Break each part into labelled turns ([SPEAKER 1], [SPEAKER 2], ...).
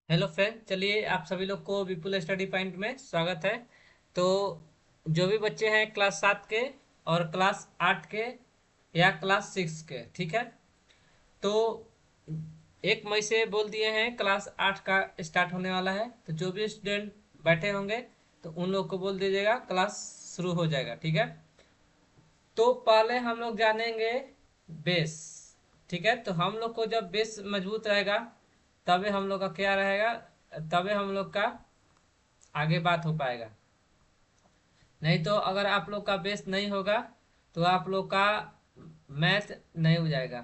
[SPEAKER 1] Hello friend, चलिए आप सभी लोग को विपुल स्टडी पॉइंट में स्वागत है। तो जो भी बच्चे हैं क्लास 7 के और क्लास 8 के या क्लास 6 के, ठीक है। तो 1 मई से बोल दिए हैं क्लास 8 का स्टार्ट होने वाला है। तो जो भी स्टूडेंट बैठे होंगे तो उन लोग को बोल दीजिएगा क्लास शुरू हो जाएगा, ठीक है। तो पहले हम लोग जानेंगे बेस, ठीक है। तो हम लोग को जब बेस मजबूत रहेगा तभी हम लोग का क्या रहेगा, तभी हम लोग का आगे बात हो पाएगा। नहीं तो अगर आप लोग का बेस नहीं होगा तो आप लोग का मैथ नहीं हो जाएगा,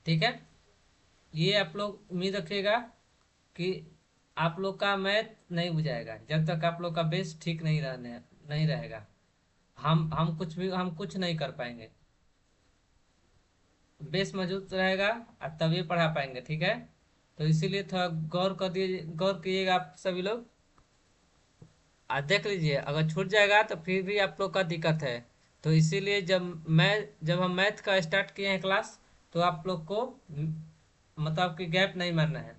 [SPEAKER 1] ठीक है। ये आप लोग उम्मीद रखिएगा कि आप लोग का मैथ नहीं बुझाएगा जब तक आप लोग का बेस ठीक नहीं रहेगा। हम कुछ नहीं कर पाएंगे। बेस मजबूत रहेगा और तभी पढ़ा पाएंगे, ठीक है। तो इसीलिए थोड़ा गौर कीजिएगा आप सभी लोग। देख लीजिए, अगर छूट जाएगा तो फिर भी आप लोग का दिक्कत है। तो इसीलिए जब हम मैथ का स्टार्ट किए हैं क्लास, तो आप लोग को मतलब कि गैप नहीं मारना है।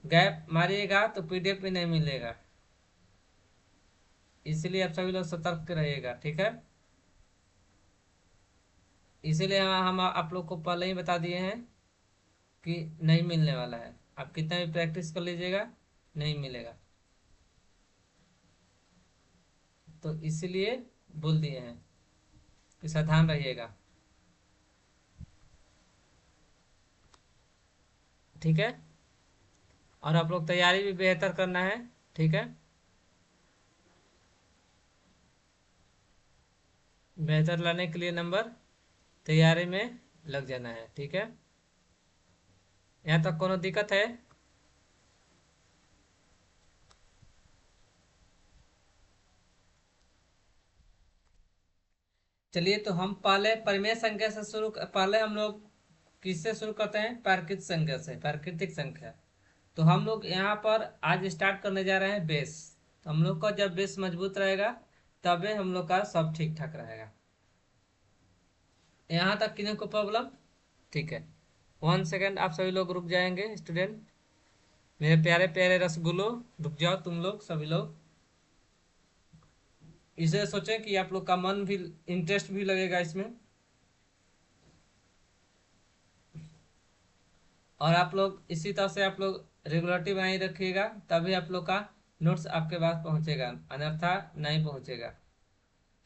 [SPEAKER 1] गैप मारिएगा तो पीडीएफ भी नहीं मिलेगा। इसीलिए आप सभी लोग सतर्क रहिएगा, ठीक है। इसीलिए हम आप लोग को पहले ही बता दिए हैं कि नहीं मिलने वाला है। आप कितना भी प्रैक्टिस कर लीजिएगा, नहीं मिलेगा। तो इसीलिए बोल दिए हैं कि सावधान रहिएगा, ठीक है। और आप लोग तैयारी भी बेहतर करना है, ठीक है। बेहतर लाने के लिए नंबर तैयारी में लग जाना है, ठीक है। यहाँ तक कोनो दिक्कत है? चलिए, तो हम पहले परिमेय संख्या से पहले हम लोग किससे शुरू करते हैं? प्राकृतिक संख्या से, प्राकृतिक संख्या। तो हम लोग यहाँ पर आज स्टार्ट करने जा रहे हैं बेस। तो हम लोग का जब बेस मजबूत रहेगा तबे हम लोग का सब ठीक ठाक रहेगा। यहाँ तक किन्हीं को प्रॉब्लम? ठीक है। 1 सेकेंड आप सभी लोग रुक जाएंगे स्टूडेंट। मेरे प्यारे प्यारे रसगुल्लो, रुक जाओ तुम लोग सभी लोग। इसे सोचें कि आप लोग का मन भी, इंटरेस्ट भी लगेगा इसमें। और आप लोग इसी तरह से आप लोग रेगुलरिटी बनाए रखिएगा, तभी आप लोग का नोट्स आपके पास पहुंचेगा, अन्यथा नहीं पहुंचेगा।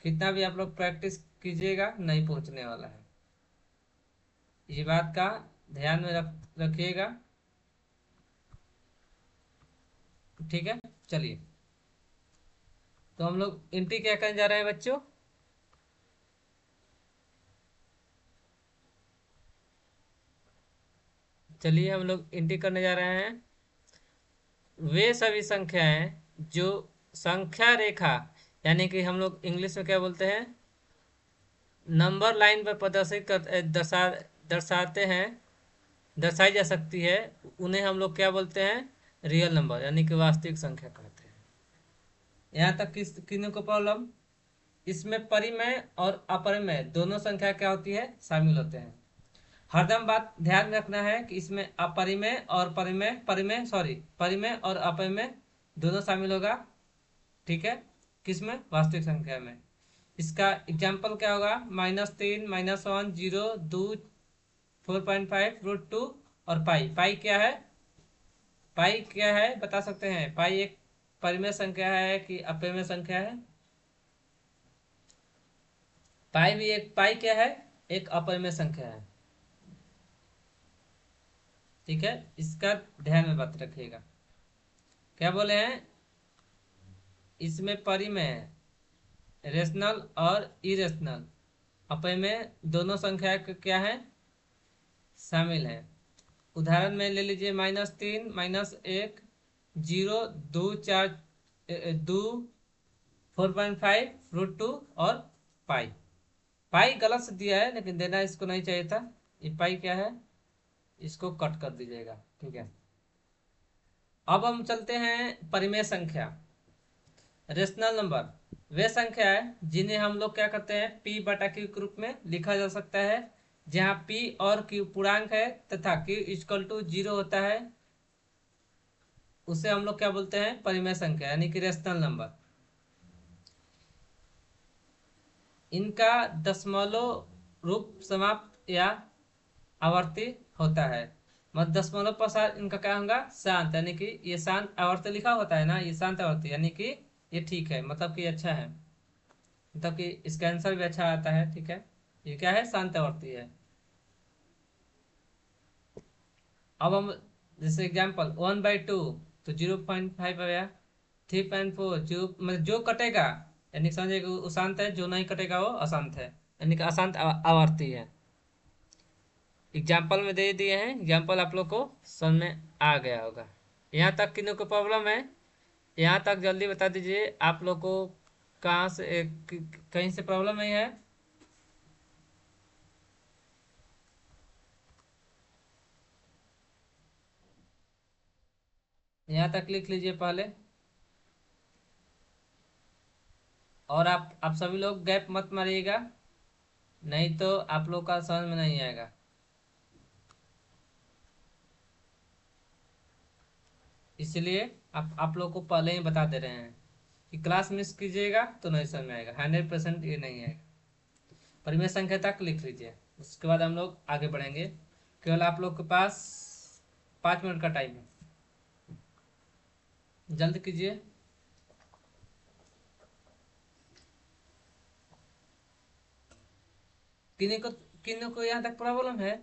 [SPEAKER 1] कितना भी आप लोग प्रैक्टिस कीजिएगा, नहीं पहुंचने वाला है। ये बात का ध्यान में रखिएगा, ठीक है। चलिए, तो हम लोग एंट्री क्या करने जा रहे हैं बच्चों? चलिए, हम लोग एंट्री करने जा रहे हैं वे सभी संख्याएं जो संख्या रेखा, यानी कि हम लोग इंग्लिश में क्या बोलते हैं, नंबर लाइन पर प्रदर्शित दर्शाते हैं, दर्शाई जा सकती है। उन्हें हम लोग क्या बोलते हैं? रियल नंबर, यानी कि वास्तविक संख्या कहते हैं। यहाँ तक किन्हीं को प्रॉब्लम? इसमें परिमेय और अपरिमेय दोनों संख्या क्या होती है? शामिल होते हैं। हरदम बात ध्यान में रखना है कि इसमें अपरिमेय और परिमेय और अपरिमेय दोनों शामिल होगा, ठीक है। किसमें? वास्तविक संख्या में। इसका एग्जाम्पल क्या होगा? -3, -1, 0, 2, 4.5, √2 और पाई। पाई क्या है? पाई क्या है बता सकते हैं? पाई एक परिमेय संख्या है कि अपरिमेय संख्या है? पाई क्या है? एक अपरिमेय संख्या है, ठीक है। इसका ध्यान में बात रखिएगा। क्या बोले हैं? इसमें परिमेय, रेशनल और इरेशनल, अपरिमेय दोनों संख्या क्या है? शामिल है। उदाहरण में ले लीजिए, -3, -1, 0, 2, 4, 2, 4.5, √2 और पाई। पाई गलत से दिया है लेकिन देना इसको नहीं चाहिए था। ये पाई क्या है? इसको कट कर दीजिएगा, ठीक है। अब हम चलते हैं परिमेय संख्या, रेशनल नंबर। वे संख्या है जिन्हें हम लोग क्या करते हैं? P/Q के रूप में लिखा जा सकता है, जहाँ p और q पूर्णांक है तथा q इक्वल टू 0 होता है, उसे हम लोग क्या बोलते हैं, परिमेय संख्या यानी कि रेशनल नंबर। इनका दशमलव रूप समाप्त या आवर्ती होता है। मतलब दशमलव पश्चात इनका क्या होगा, शांत, यानी कि ये शांत आवर्ती लिखा होता है ना, ये शांत आवर्ती यानी कि ये ठीक है, मतलब कि अच्छा है, मतलब कि इसका आंसर भी अच्छा आता है। ठीक है, ये क्या है, शांत आवर्ती है। अब हम जैसे एग्जाम्पल 1/2 तो 0.5 आ गया। 3.4 जो मतलब जो कटेगा, यानी कि समझिए कि वो शांत है, जो नहीं कटेगा वो अशांत है, यानी कि अशांत आवर्ती है। एग्जाम्पल में दे दिए हैं, एग्जाम्पल आप लोग को समझ में आ गया होगा। यहाँ तक किन्हीं को प्रॉब्लम है, यहाँ तक जल्दी बता दीजिए आप लोग को, कहाँ से कहीं से प्रॉब्लम नहीं है। यहाँ तक लिख लीजिए पहले, और आप सभी लोग गैप मत मारिएगा, नहीं तो आप लोग का समझ में नहीं आएगा। इसलिए आप लोग को पहले ही बता दे रहे हैं कि क्लास मिस कीजिएगा तो नहीं समझ में आएगा, 100% ये नहीं आएगा। परिमेय संख्या तक लिख लीजिए, उसके बाद हम लोग आगे बढ़ेंगे। केवल आप लोग के पास 5 मिनट का टाइम है, जल्द कीजिए। किन्हीं को किन्हीं को यहाँ तक प्रॉब्लम है।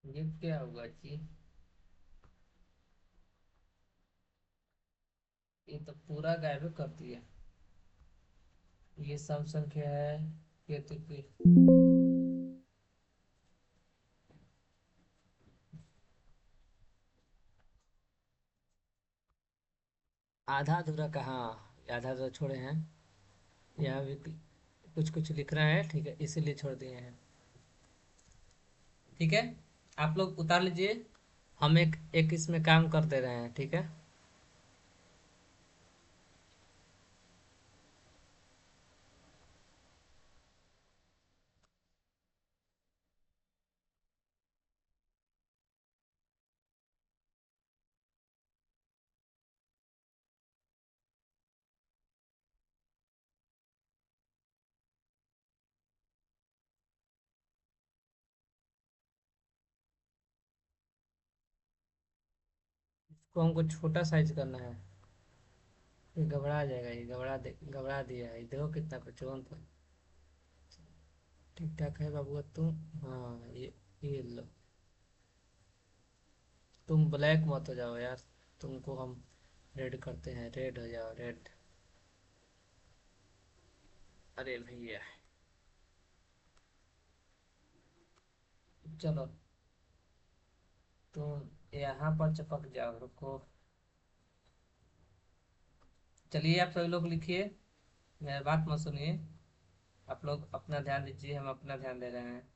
[SPEAKER 1] ये क्या हुआ जी, ये तो पूरा गायब कर दिया। ये सम संख्या है, ये तो आधा अधूरा कहाँ, आधा अधूरा छोड़े हैं। यहाँ भी कुछ कुछ लिख रहा है, ठीक है, इसीलिए छोड़ दिए हैं। ठीक है, आप लोग उतार लीजिए, हम एक एक इसमें काम कर दे रहे हैं। ठीक है, इसको हमको छोटा साइज करना है। ये घबरा जाएगा, ये घबरा दिया है, ये देखो कितना प्रचुरन था। ठीक ठाक है बाबू तुम। हाँ, ये लो, तुम ब्लैक मत हो जाओ यार, तुमको हम रेड करते हैं, रेड हो जाओ, रेड। अरे भैया, चलो तुम यहाँ पर चिपक जाओ, रुको। चलिए आप सभी लोग लिखिए, मेरी बात मत सुनिए, आप लोग अपना ध्यान दीजिए, हम अपना ध्यान दे रहे हैं।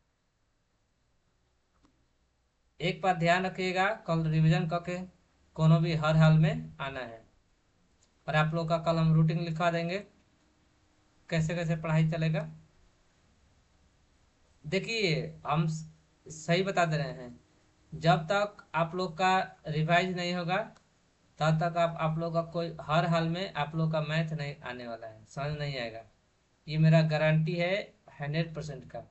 [SPEAKER 1] एक बात ध्यान रखिएगा, कल रिवीजन करके कोनो भी हर हाल में आना है। पर आप लोग का कल हम रूटीन लिखवा देंगे, कैसे कैसे पढ़ाई चलेगा। देखिए, हम सही बता दे रहे हैं, जब तक आप लोग का रिवाइज नहीं होगा तब तक आप लोग का कोई हर हाल में आप लोग का मैथ नहीं आने वाला है, समझ नहीं आएगा। ये मेरा गारंटी है, 100% का।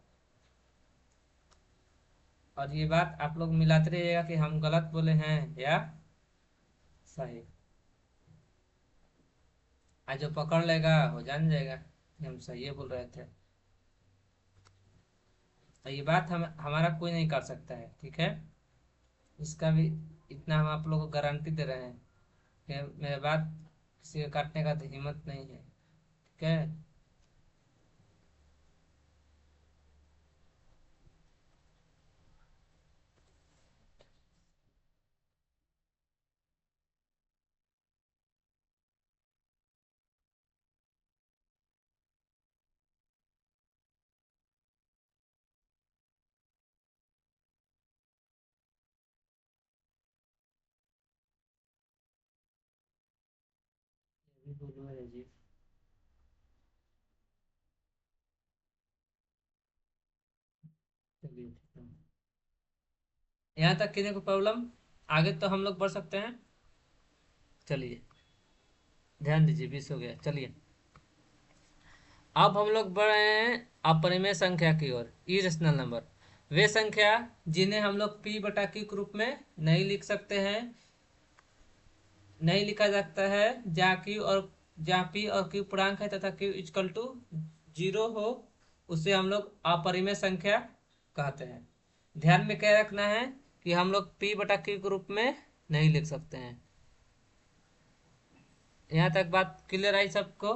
[SPEAKER 1] और ये बात आप लोग मिलाते रहिएगा कि हम गलत बोले हैं या सही। आज जो पकड़ लेगा वो जान जाएगा कि हम सही बोल रहे थे। तो ये बात हम हमारा कोई नहीं कर सकता है, ठीक है। इसका भी इतना हम आप लोग को गारंटी दे रहे हैं कि मेरे बात किसी को काटने का तो हिम्मत नहीं है, ठीक है। बोलो है जी। चलिए ठीक है। यहाँ तक किसी को प्रॉब्लम? आगे तो हम लोग बढ़ सकते हैं। चलिए ध्यान दीजिए, 20 हो गया। चलिए अब हम लोग बढ़ रहे हैं अपरिमेय संख्या की ओर, इरेशनल नंबर। वे संख्या जिन्हें हम लोग p बटा q के रूप में नहीं लिख सकते हैं, नहीं लिखा जाता है, जहाँ p और q पूर्णांक है तथा q इक्वल टू 0 हो, उसे हम लोग अपरिमेय संख्या कहते हैं। ध्यान में क्या रखना है कि हम लोग p बटा q के रूप में नहीं लिख सकते हैं। यहाँ तक बात क्लियर आई सबको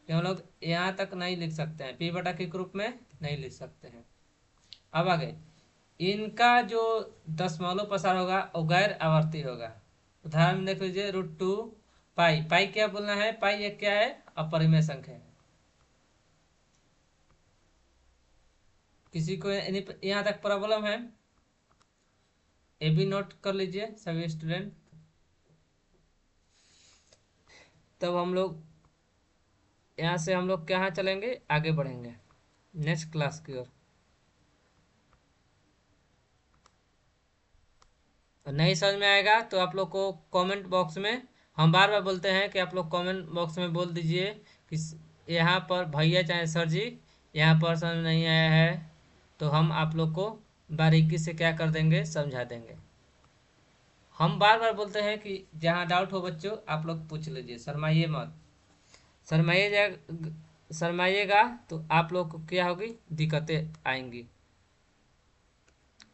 [SPEAKER 1] कि हम लोग यहाँ तक नहीं लिख सकते हैं, p बटा q के रूप में नहीं लिख सकते हैं। अब आगे इनका जो दशमलव प्रसार होगा वो गैर आवर्ती होगा। उदाहरण में देख लीजिए √2 पाई। पाई क्या बोलना है? पाई एक क्या है? अपरिमेय संख्या है। किसी को यहाँ तक प्रॉब्लम है? ये भी नोट कर लीजिए सभी स्टूडेंट। तब हम लोग यहाँ से हम लोग कहाँ चलेंगे, आगे बढ़ेंगे नेक्स्ट क्लास की ओर। नहीं समझ में आएगा तो आप लोग को कमेंट बॉक्स में, हम बार बार बोलते हैं कि आप लोग कमेंट बॉक्स में बोल दीजिए कि यहाँ पर भैया चाहे सर जी यहाँ पर समझ नहीं आया है, तो हम आप लोग को बारीकी से क्या कर देंगे, समझा देंगे। हम बार बार बोलते हैं कि जहाँ डाउट हो बच्चों आप लोग पूछ लीजिए, शर्माइए मत। शर्माइएगा तो आप लोग को क्या होगी, दिक्कतें आएंगी।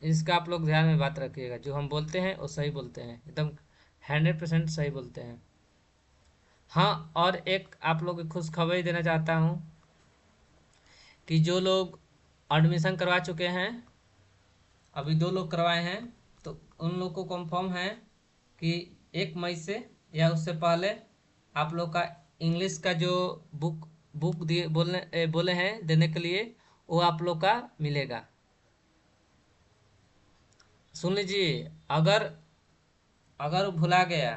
[SPEAKER 1] इसका आप लोग ध्यान में बात रखिएगा, जो हम बोलते हैं वो सही बोलते हैं, एकदम 100% सही बोलते हैं। हाँ, और एक आप लोग को खुशखबरी देना चाहता हूँ कि जो लोग एडमिशन करवा चुके हैं, अभी 2 लोग करवाए हैं, तो उन लोग को कंफर्म है कि 1 मई से या उससे पहले आप लोग का इंग्लिश का जो बुक बुक दिए बोले हैं देने के लिए, वो आप लोग का मिलेगा। सुन लीजिए, अगर अगर वो भुला गया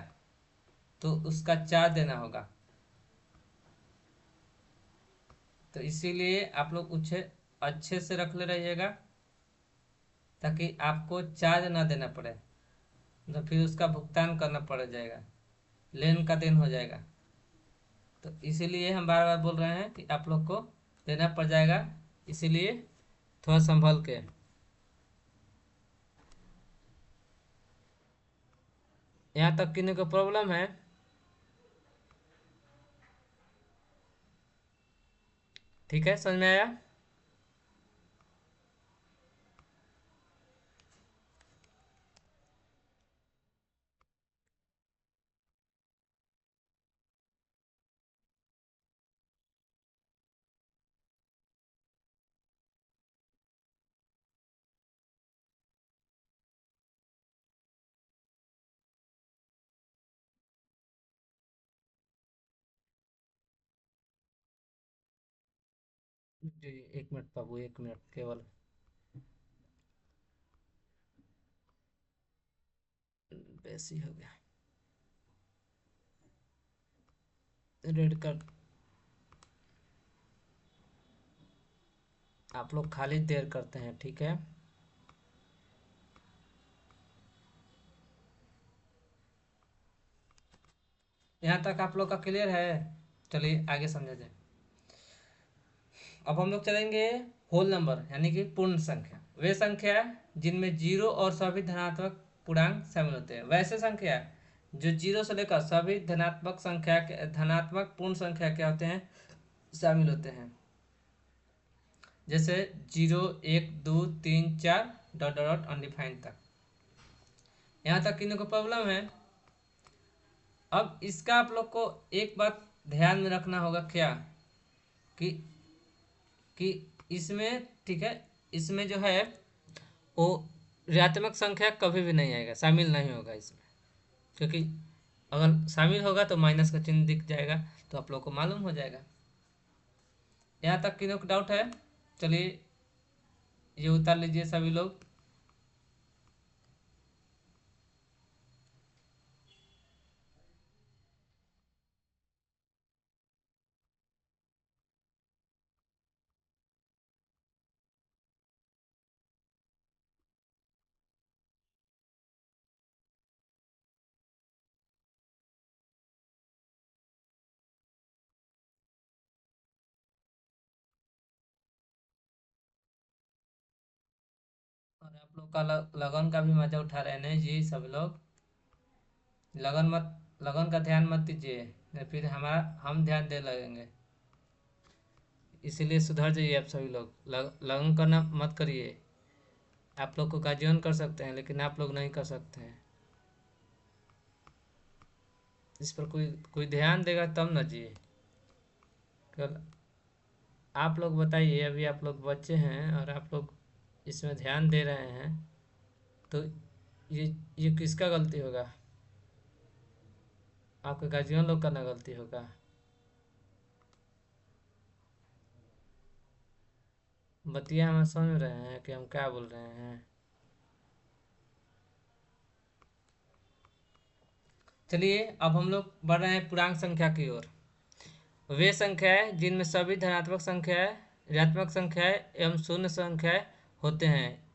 [SPEAKER 1] तो उसका चार्ज देना होगा। तो इसीलिए आप लोग उसे अच्छे से रख ले रहिएगा ताकि आपको चार्ज ना देना पड़े, तो फिर उसका भुगतान करना पड़ जाएगा, लेन का दिन हो जाएगा। तो इसीलिए हम बार बार बोल रहे हैं कि आप लोग को देना पड़ जाएगा, इसीलिए थोड़ा संभल के। यहाँ तक किन्हीं को प्रॉब्लम है? ठीक है, समझ में आया? जी 1 मिनट बाबू, 1 मिनट केवल। बेसी हो गया, रेड कर। आप लोग खाली देर करते हैं, ठीक है। यहाँ तक आप लोग का क्लियर है? चलिए आगे समझा जाए। अब हम लोग चलेंगे होल नंबर यानी कि पूर्ण संख्या। वे संख्या जिनमें जीरो और सभी धनात्मक पूर्णांक शामिल होते हैं। वैसे संख्या जो जीरो से लेकर सभी धनात्मक संख्या के धनात्मक पूर्ण संख्या क्या होते हैं, शामिल होते हैं। जैसे 0, 1, 2, 3, 4 डॉट डॉट अनडिफाइंड तक। यहाँ तक किन्हीं को प्रॉब्लम है? अब इसका आप लोग को एक बात ध्यान में रखना होगा, क्या कि कि इसमें, ठीक है, इसमें जो है वो ऋणात्मक संख्या कभी भी नहीं आएगा, शामिल नहीं होगा इसमें, क्योंकि अगर शामिल होगा तो माइनस का चिन्ह दिख जाएगा, तो आप लोग को मालूम हो जाएगा। यहाँ तक किसी को डाउट है? चलिए ये उतार लीजिए सभी लोग। लोग का लगन का भी मजा उठा रहे हैं जी सब लोग। लगन का ध्यान मत दीजिए, नहीं फिर हमारा हम ध्यान दे लगेंगे। इसीलिए सुधर जाइए आप सभी लोग, लगन करना मत करिए। आप लोग को का जीवन कर सकते हैं, लेकिन आप लोग नहीं कर सकते हैं। इस पर कोई कोई ध्यान देगा तब न जी। कल आप लोग बताइए, अभी आप लोग बच्चे हैं और आप लोग इसमें ध्यान दे रहे हैं, तो ये किसका गलती होगा? आपके गार्जियन लोग का ना गलती होगा। बतिया हम समझ रहे हैं कि हम क्या बोल रहे हैं। चलिए अब हम लोग बढ़ रहे हैं पूर्णांक संख्या की ओर। वे संख्याएं जिनमें सभी धनात्मक संख्याएं, ऋणात्मक संख्याएं एवं शून्य संख्याएं होते हैं।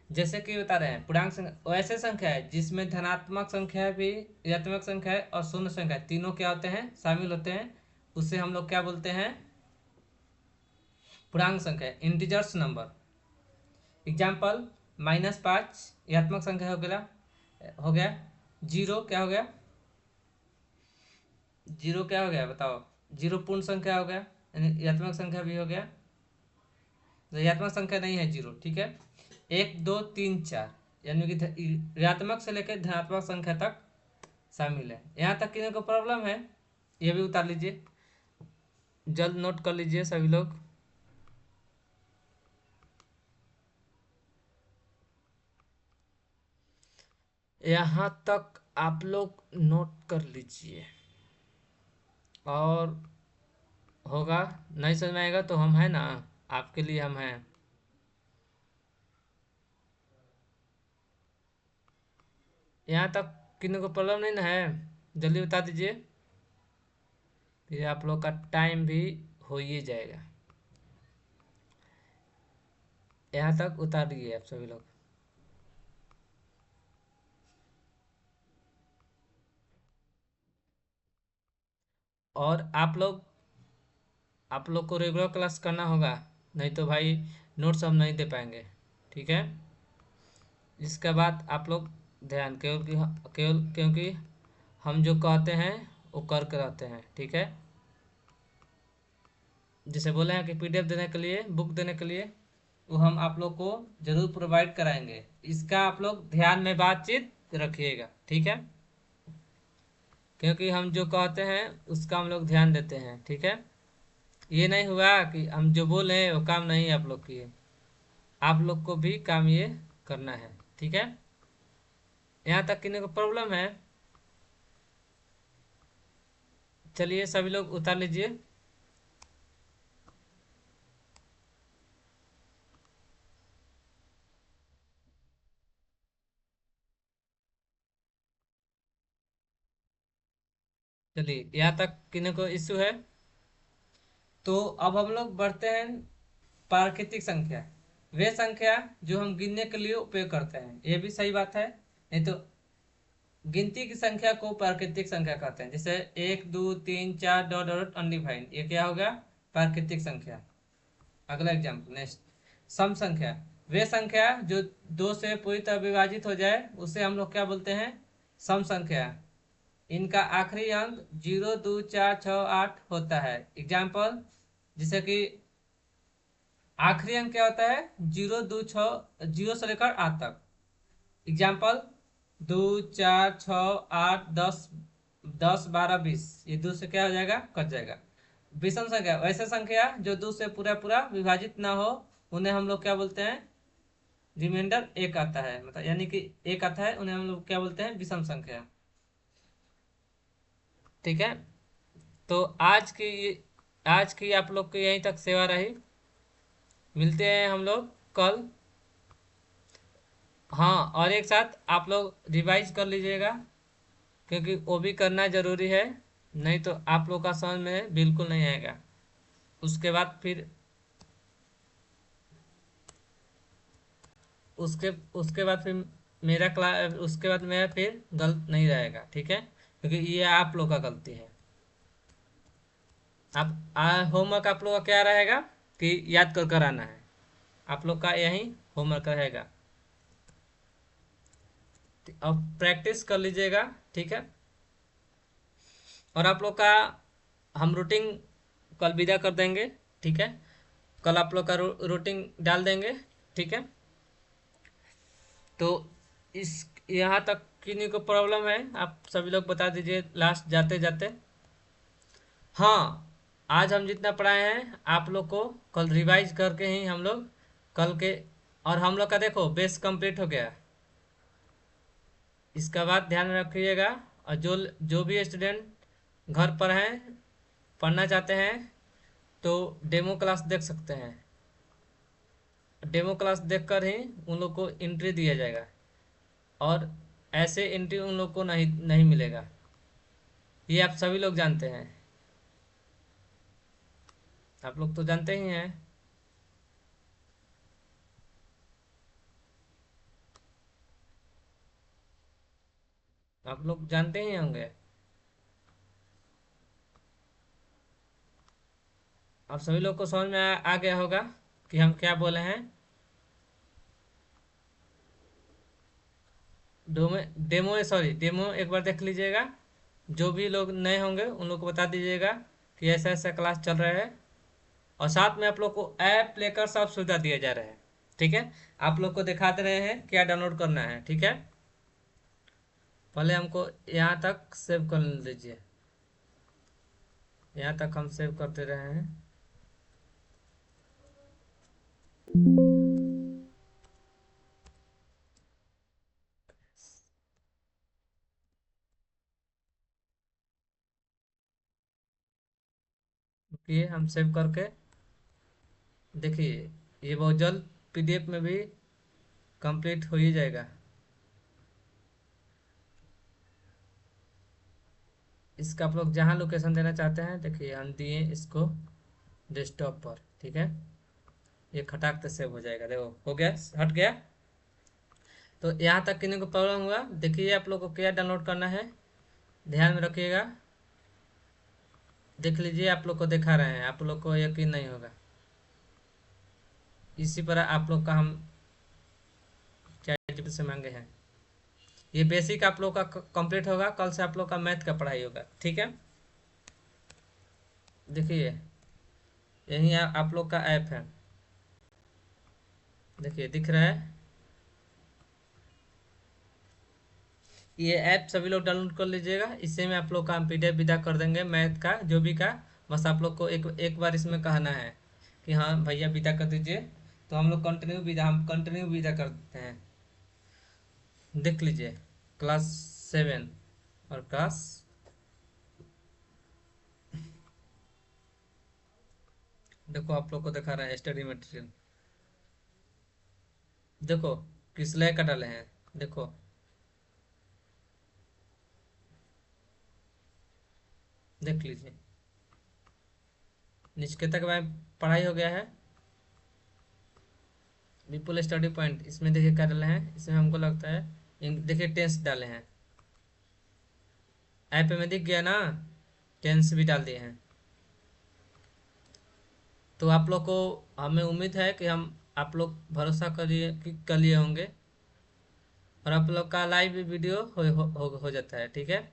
[SPEAKER 1] जैसे कि बता रहे हैं पूर्णांक संख्या ऐसे संख्या है जिसमें धनात्मक संख्या भी, ऋणात्मक संख्या और शून्य संख्या तीनों क्या होते हैं, शामिल होते हैं। उससे हम लोग क्या बोलते हैं? पूर्णांक संख्या, इंटीजर्स नंबर। एग्जाम्पल, -5 ऋणात्मक संख्या हो गया। जीरो क्या हो गया? जीरो क्या हो गया बताओ? जीरो पूर्ण संख्या हो गया, यानी ऋणात्मक संख्या भी हो गया। ऋणात्मक संख्या नहीं है जीरो, ठीक है। 1 2 3 4 यानी कि ऋणात्मक से लेकर धनात्मक संख्या तक शामिल है। यहाँ तक किसी को प्रॉब्लम है, ये भी उतार लीजिए, जल्द नोट कर लीजिए सभी लोग। यहाँ तक आप लोग नोट कर लीजिए, और होगा नहीं समझ में आएगा तो हम हैं ना, आपके लिए हम हैं। यहाँ तक किसी को प्रॉब्लम नहीं ना है? जल्दी बता दीजिए, फिर आप लोग का टाइम भी हो ही जाएगा। यहाँ तक उतार दीजिए आप सभी लोग। और आप लोग को रेगुलर क्लास करना होगा, नहीं तो भाई नोट्स हम नहीं दे पाएंगे, ठीक है। इसके बाद आप लोग ध्यान, केवल क्योंकि हम जो कहते हैं वो करके रहते हैं, ठीक है। जैसे बोले हैं कि पीडीएफ देने के लिए, बुक देने के लिए, वो हम आप लोग को जरूर प्रोवाइड कराएंगे। इसका आप लोग ध्यान में बातचीत रखिएगा, ठीक है। क्योंकि हम जो कहते हैं उसका हम लोग ध्यान देते हैं, ठीक है। ये नहीं हुआ कि हम जो बोले वो काम नहीं आप लोग किए, आप लोग को भी काम ये करना है, ठीक है। यहाँ तक किसी को प्रॉब्लम है? चलिए सभी लोग उतार लीजिए। चलिए यहाँ तक किसी को इश्यू है? तो अब हम लोग बढ़ते हैं प्राकृतिक संख्या। वे संख्या जो हम गिनने के लिए उपयोग करते हैं, ये भी सही बात है। नहीं तो गिनती की संख्या को प्राकृतिक संख्या कहते हैं। जैसे 1 2 3 4 डॉट डॉट अनडिफाइंड, ये क्या होगा? प्राकृतिक संख्या। अगला एग्जाम्पल, नेक्स्ट, सम संख्या। वे संख्या जो दो से पूरी तरह विभाजित हो जाए उसे हम लोग क्या बोलते हैं? सम संख्या। इनका आखिरी अंक 0 2 4 6 8 होता है। एग्जाम्पल, जैसे कि आखिरी अंक क्या होता है? 0 2 6, 0 से लेकर 8 तक। एग्जाम्पल, 2 4 6 8 10, 10 12 20, ये 2 से क्या हो जाएगा? कट जाएगा। विषम संख्या, वैसे संख्या जो 2 से पूरा पूरा विभाजित ना हो, उन्हें हम लोग क्या बोलते हैं? रिमाइंडर एक आता है, मतलब यानी कि एक आता है, उन्हें हम लोग क्या बोलते हैं? विषम संख्या, ठीक है। तो आज की आप लोग की यहीं तक सेवा रही। मिलते हैं हम लोग कल। हाँ, और एक साथ आप लोग रिवाइज कर लीजिएगा, क्योंकि वो भी करना ज़रूरी है। नहीं तो आप लोग का समझ में बिल्कुल नहीं आएगा। उसके बाद फिर उसके उसके बाद फिर मेरा क्लास, उसके बाद मेरा फिर गलत नहीं रहेगा, ठीक है। क्योंकि ये आप लोग का गलती है। आप होमवर्क आप लोग का क्या रहेगा कि याद कर कर आना है। आप लोग का यही होमवर्क रहेगा। अब प्रैक्टिस कर लीजिएगा, ठीक है। और आप लोग का हम रूटीन कल विदा कर देंगे, ठीक है। कल आप लोग का रूटीन डाल देंगे, ठीक है। तो इस यहाँ तक किन्हीं को प्रॉब्लम है आप सभी लोग बता दीजिए लास्ट जाते जाते। हाँ, आज हम जितना पढ़ाए हैं आप लोग को कल रिवाइज करके ही हम लोग कल के, और हम लोग का देखो बेस कंप्लीट हो गया। इसका बात ध्यान में रखिएगा। और जो जो भी स्टूडेंट घर पर हैं पढ़ना चाहते हैं तो डेमो क्लास देख सकते हैं। डेमो क्लास देखकर ही उन लोग को एंट्री दिया जाएगा, और ऐसे एंट्री उन लोग को नहीं नहीं मिलेगा, ये आप सभी लोग जानते हैं। आप लोग तो जानते ही हैं। आप लोग जानते ही होंगे। आप सभी लोग को समझ में आ गया होगा कि हम क्या बोले हैं। डेमो डेमो सॉरी डेमो एक बार देख लीजिएगा। जो भी लोग नए होंगे उन लोग को बता दीजिएगा कि ऐसा ऐसा क्लास चल रहा है, और साथ में आप लोग को ऐप लेकर सब सुविधा दिया जा रहा है, ठीक है। आप लोग को दिखा दे रहे हैं क्या डाउनलोड करना है, ठीक है। पहले हमको यहाँ तक सेव कर लीजिए। यहाँ तक हम सेव करते रहे हैं। ये हम सेव करके देखिए, ये बहुत जल्द पीडीएफ में भी कंप्लीट हो ही जाएगा। इसका आप लोग जहाँ लोकेशन देना चाहते हैं देखिए हम दिए इसको डेस्कटॉप पर, ठीक है। ये खटाक से सेव हो जाएगा, देखो हो गया, हट गया। तो यहाँ तक किन्हीं को प्रॉब्लम हुआ देखिए आप लोग को क्या डाउनलोड करना है, ध्यान में रखिएगा। देख लीजिए आप लोग को दिखा रहे हैं, आप लोग को यकीन नहीं होगा। इसी पर आप लोग का हम चैट से मांगे हैं। ये बेसिक आप लोग का कंप्लीट होगा, कल से आप लोग का मैथ का पढ़ाई होगा, ठीक है। देखिए यही आप लोग का ऐप है, देखिए दिख रहा है। ये ऐप सभी लोग डाउनलोड कर लीजिएगा। इससे में आप लोग का हम पीडीएफ विदा कर देंगे मैथ का जो भी का। बस आप लोग को एक बार इसमें कहना है कि हाँ भैया विदा कर दीजिए, तो हम लोग हम कंटिन्यू विदा कर देते हैं। देख लीजिए क्लास 7 और क्लास, देखो आप लोग को दिखा रहा है स्टडी मटेरियल। देखो किस लय का डाले हैं, देखो देख लीजिए। निष्केता के बारे में पढ़ाई हो गया है। विपुल स्टडी पॉइंट इसमें देखिए क्या डाले हैं, इसमें हमको लगता है देखिए टेंस डाले हैं। ऐप में दिख गया ना, टेंस भी डाल दिए हैं। तो आप लोग को हमें उम्मीद है कि हम आप लोग भरोसा कर लिए होंगे, और आप लोग का लाइव वीडियो हो जाता है, ठीक है।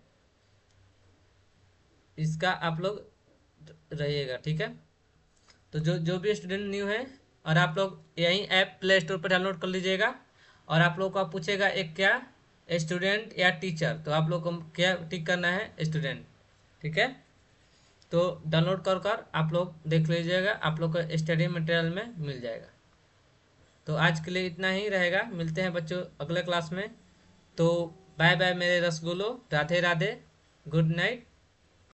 [SPEAKER 1] इसका आप लोग रहिएगा, ठीक है। तो जो जो भी स्टूडेंट न्यू है, और आप लोग यही ऐप प्ले स्टोर पर डाउनलोड कर लीजिएगा। और आप लोग को आप पूछेगा एक क्या, स्टूडेंट या टीचर, तो आप लोग को क्या टिक करना है, स्टूडेंट, ठीक है। तो डाउनलोड कर कर आप लोग देख लीजिएगा, आप लोग को स्टडी मटेरियल में मिल जाएगा। तो आज के लिए इतना ही रहेगा, मिलते हैं बच्चों अगले क्लास में। तो बाय बाय मेरे रसगुल्लो, राधे राधे, गुड नाइट।